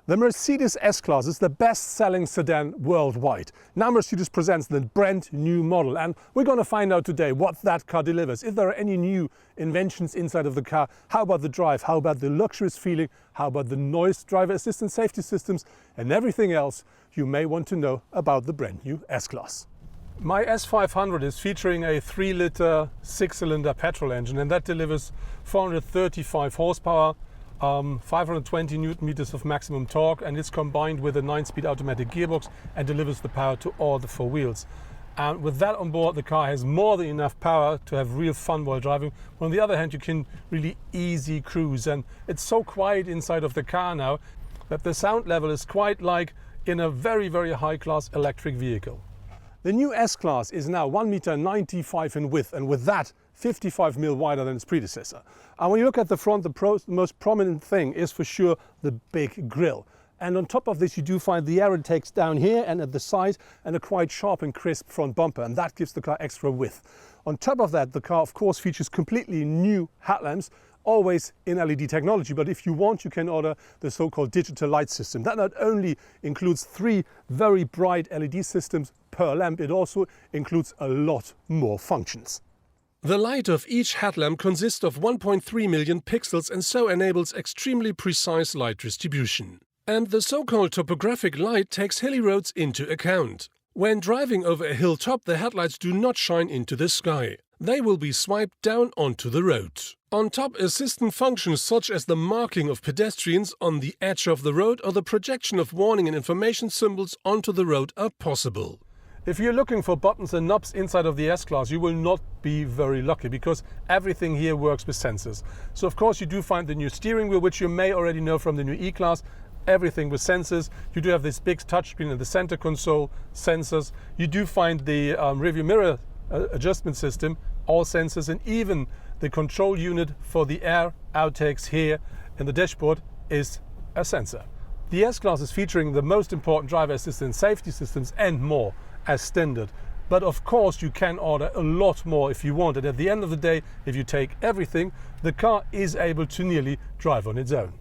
The Mercedes S-Class is the best-selling sedan worldwide. Now Mercedes presents the brand new model, and we're going to find out today what that car delivers. If there are any new inventions inside of the car, how about the drive, how about the luxurious feeling, how about the noise, driver assistance, safety systems, and everything else you may want to know about the brand new S-Class. My S500 is featuring a 3-litre 6-cylinder petrol engine, and that delivers 435 horsepower, 520 newton meters of maximum torque, and it's combined with a 9-speed automatic gearbox and delivers the power to all the 4 wheels. And with that on board, the car has more than enough power to have real fun while driving. On the other hand, you can really easy cruise, and it's so quiet inside of the car now that the sound level is quite like in a very, very high-class electric vehicle. The new S-Class is now 1.95 m in width, and with that 55 mm wider than its predecessor. And when you look at the front, the most prominent thing is for sure the big grille. And on top of this, you do find the air intakes down here and at the side, and a quite sharp and crisp front bumper, and that gives the car extra width. On top of that, the car of course features completely new headlamps, always in LED technology, but if you want, you can order the so-called digital light system. That not only includes 3 very bright LED systems per lamp, it also includes a lot more functions. The light of each headlamp consists of 1.3 million pixels and so enables extremely precise light distribution. And the so-called topographic light takes hilly roads into account. When driving over a hilltop, the headlights do not shine into the sky. They will be swiped down onto the road. On top, assistant functions such as the marking of pedestrians on the edge of the road or the projection of warning and information symbols onto the road are possible. If you're looking for buttons and knobs inside of the S-Class, you will not be very lucky, because everything here works with sensors. So of course you do find the new steering wheel, which you may already know from the new E-Class, everything with sensors. You do have this big touchscreen in the center console, sensors. You do find the rearview mirror adjustment system, all sensors, and even the control unit for the air outtakes here in the dashboard is a sensor. The S-Class is featuring the most important driver assistance, safety systems and more as standard. But of course you can order a lot more if you want, and at the end of the day, if you take everything, the car is able to nearly drive on its own.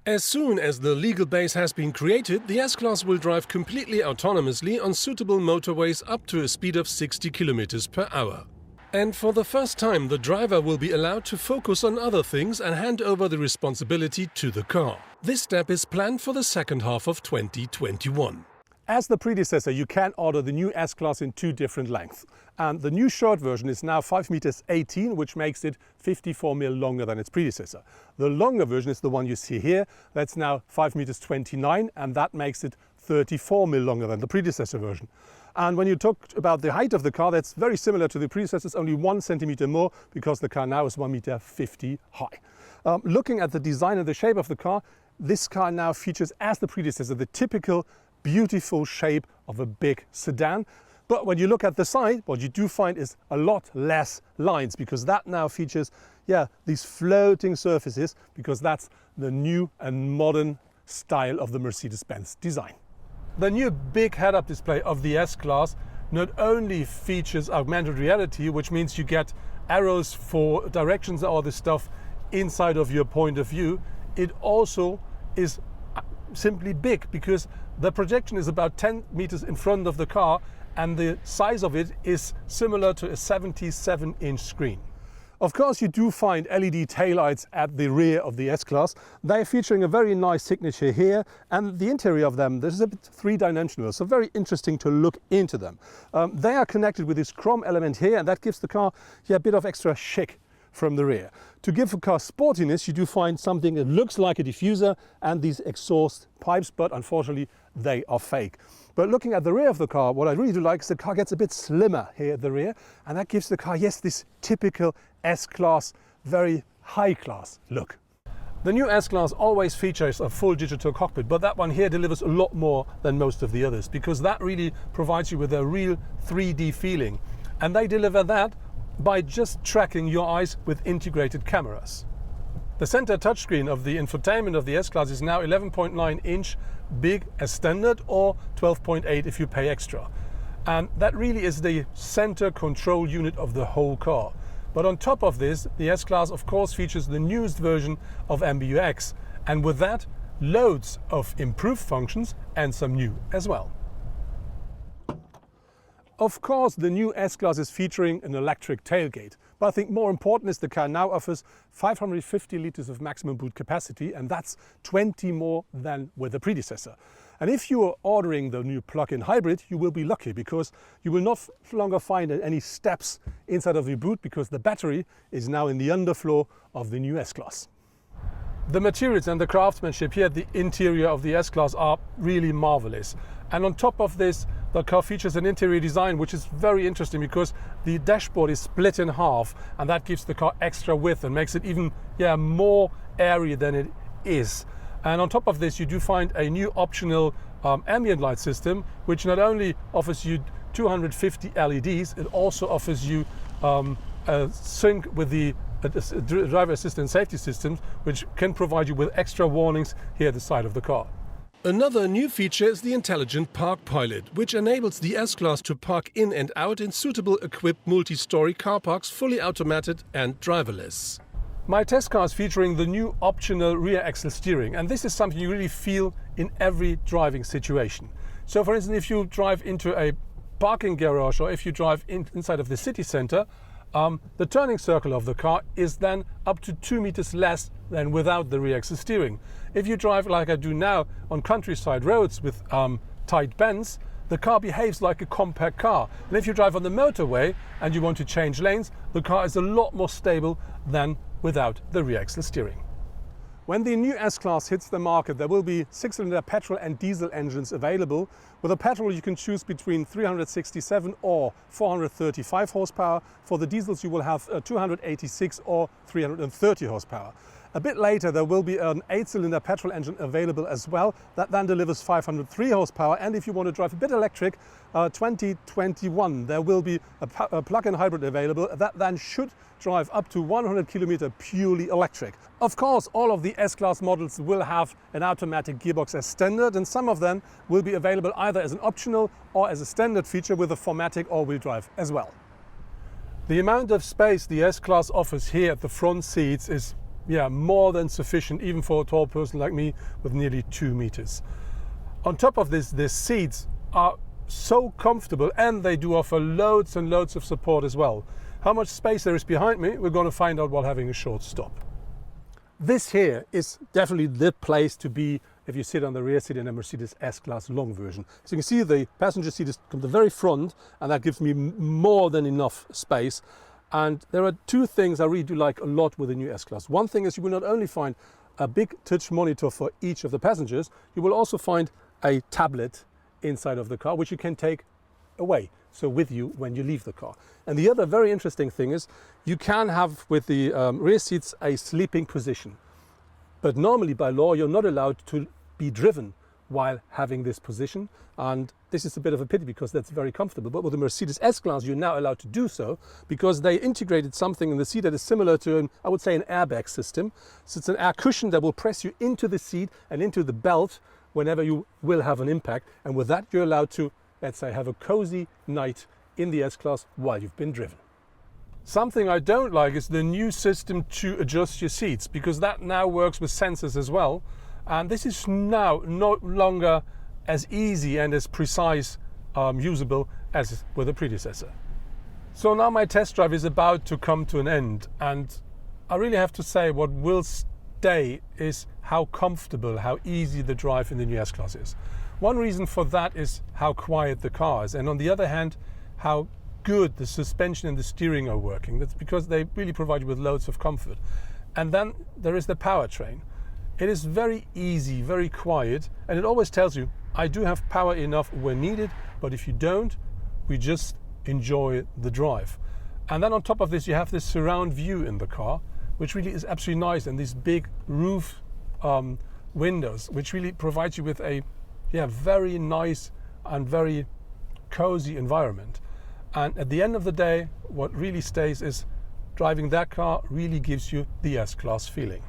As soon as the legal base has been created, the S-Class will drive completely autonomously on suitable motorways up to a speed of 60 km per hour. And for the first time, the driver will be allowed to focus on other things and hand over the responsibility to the car. This step is planned for the second half of 2021. As the predecessor, you can order the new S-Class in 2 different lengths. And the new short version is now 5.18 m, which makes it 54 mm longer than its predecessor. The longer version is the one you see here. That's now 5.29 m, and that makes it 34 mm longer than the predecessor version. And when you talk about the height of the car, that's very similar to the predecessor. It's only 1 centimeter more, because the car now is 1.50 m high. Looking at the design and the shape of the car, this car now features, as the predecessor, the typical beautiful shape of a big sedan. But when you look at the side, what you do find is a lot less lines, because that now features these floating surfaces, because that's the new and modern style of the Mercedes-Benz design. The new big head-up display of the S-Class not only features augmented reality, which means you get arrows for directions and all this stuff inside of your point of view, it also is simply big, because the projection is about 10 meters in front of the car, and the size of it is similar to a 77-inch screen. Of course, you do find LED taillights at the rear of the S-Class. They're featuring a very nice signature here, and the interior of them, this is a bit 3-dimensional, so very interesting to look into them. They are connected with this chrome element here, and that gives the car a bit of extra chic from the rear. To give the car sportiness, you do find something that looks like a diffuser and these exhaust pipes, but unfortunately they are fake. But looking at the rear of the car, what I really do like is the car gets a bit slimmer here at the rear, and that gives the car, yes, this typical S-Class, very high-class look. The new S-Class always features a full digital cockpit, but that one here delivers a lot more than most of the others, because that really provides you with a real 3D feeling. And they deliver that by just tracking your eyes with integrated cameras. The center touchscreen of the infotainment of the S-Class is now 11.9 inch big as standard, or 12.8 if you pay extra. And that really is the center control unit of the whole car. But on top of this, the S-Class of course features the newest version of MBUX, and with that loads of improved functions and some new as well. Of course, the new S-Class is featuring an electric tailgate, but I think more important is the car now offers 550 litres of maximum boot capacity, and that's 20 more than with the predecessor. And if you are ordering the new plug-in hybrid, you will be lucky because you will not longer find any steps inside of the boot because the battery is now in the underfloor of the new S-Class. The materials and the craftsmanship here at the interior of the S-Class are really marvelous. And on top of this, the car features an interior design which is very interesting because the dashboard is split in half, and that gives the car extra width and makes it even more airy than it is. And on top of this, you do find a new optional ambient light system, which not only offers you 250 LEDs, it also offers you a sync with the driver assistance safety systems, which can provide you with extra warnings here at the side of the car. Another new feature is the intelligent park pilot, which enables the S-Class to park in and out in suitable equipped multi-story car parks, fully automated and driverless. My test car is featuring the new optional rear axle steering, and this is something you really feel in every driving situation. So for instance, if you drive into a parking garage or if you drive inside of the city center, the turning circle of the car is then up to 2 meters less than without the rear axle steering. If you drive like I do now on countryside roads with tight bends, the car behaves like a compact car. And if you drive on the motorway and you want to change lanes, the car is a lot more stable than without the rear axle steering. When the new S-Class hits the market, there will be 6-cylinder petrol and diesel engines available. With a petrol, you can choose between 367 or 435 horsepower. For the diesels, you will have 286 or 330 horsepower. A bit later, there will be an 8-cylinder petrol engine available as well. That then delivers 503 horsepower. And if you want to drive a bit electric, 2021, there will be a plug-in hybrid available that then should drive up to 100 kilometers purely electric. Of course, all of the S-Class models will have an automatic gearbox as standard, and some of them will be available either as an optional or as a standard feature with a 4MATIC all-wheel drive as well. The amount of space the S-Class offers here at the front seats is more than sufficient, even for a tall person like me with nearly 2 meters. On top of this, the seats are so comfortable and they do offer loads and loads of support as well. How much space there is behind me, we're going to find out while having a short stop. This here is definitely the place to be if you sit on the rear seat in a Mercedes S-Class long version. So you can see the passenger seat is from the very front, and that gives me more than enough space. And there are two things I really do like a lot with the new S-Class. One thing is you will not only find a big touch monitor for each of the passengers, you will also find a tablet inside of the car, which you can take away, so with you when you leave the car. And the other very interesting thing is you can have with the rear seats a sleeping position. But normally by law, you're not allowed to be driven while having this position. And this is a bit of a pity because that's very comfortable. But with the Mercedes S-Class, you're now allowed to do so because they integrated something in the seat that is similar to, I would say, an airbag system. So it's an air cushion that will press you into the seat and into the belt whenever you will have an impact. And with that, you're allowed to, let's say, have a cozy night in the S-Class while you've been driven. Something I don't like is the new system to adjust your seats, because that now works with sensors as well. And this is now no longer as easy and as precise usable as with the predecessor. So now my test drive is about to come to an end, and I really have to say what will stay is how comfortable, how easy the drive in the new S-Class is. One reason for that is how quiet the car is, and on the other hand, how good the suspension and the steering are working. That's because they really provide you with loads of comfort. And then there is the powertrain. It is very easy, very quiet, and it always tells you, I do have power enough when needed, but if you don't, we just enjoy the drive. And then on top of this, you have this surround view in the car, which really is absolutely nice, and these big roof windows, which really provides you with a very nice and very cozy environment. And at the end of the day, what really stays is driving that car really gives you the S-Class feeling.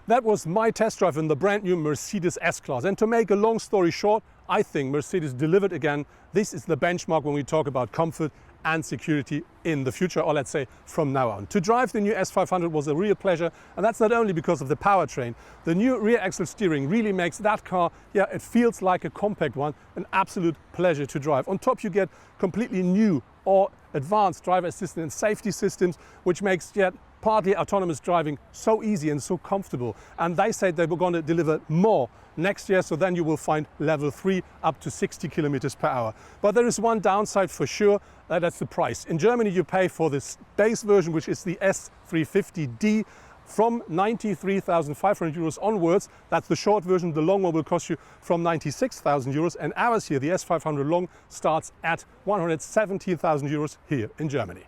That was my test drive in the brand new Mercedes S-Class. And to make a long story short, I think Mercedes delivered again. This is the benchmark when we talk about comfort and security in the future, or let's say from now on. To drive the new S500 was a real pleasure, and that's not only because of the powertrain. The new rear axle steering really makes that car, it feels like a compact one, an absolute pleasure to drive. On top you get completely new or advanced driver assistance and safety systems, which makes partly autonomous driving so easy and so comfortable. And they said they were going to deliver more next year, so then you will find level 3 up to 60 kilometers per hour. But there is one downside for sure, that's the price. In Germany you pay for this base version, which is the S350D, from 93,500 euros onwards. That's the short version. The long one will cost you from 96,000 euros. And ours here, the S500 long, starts at 117,000 euros here in Germany.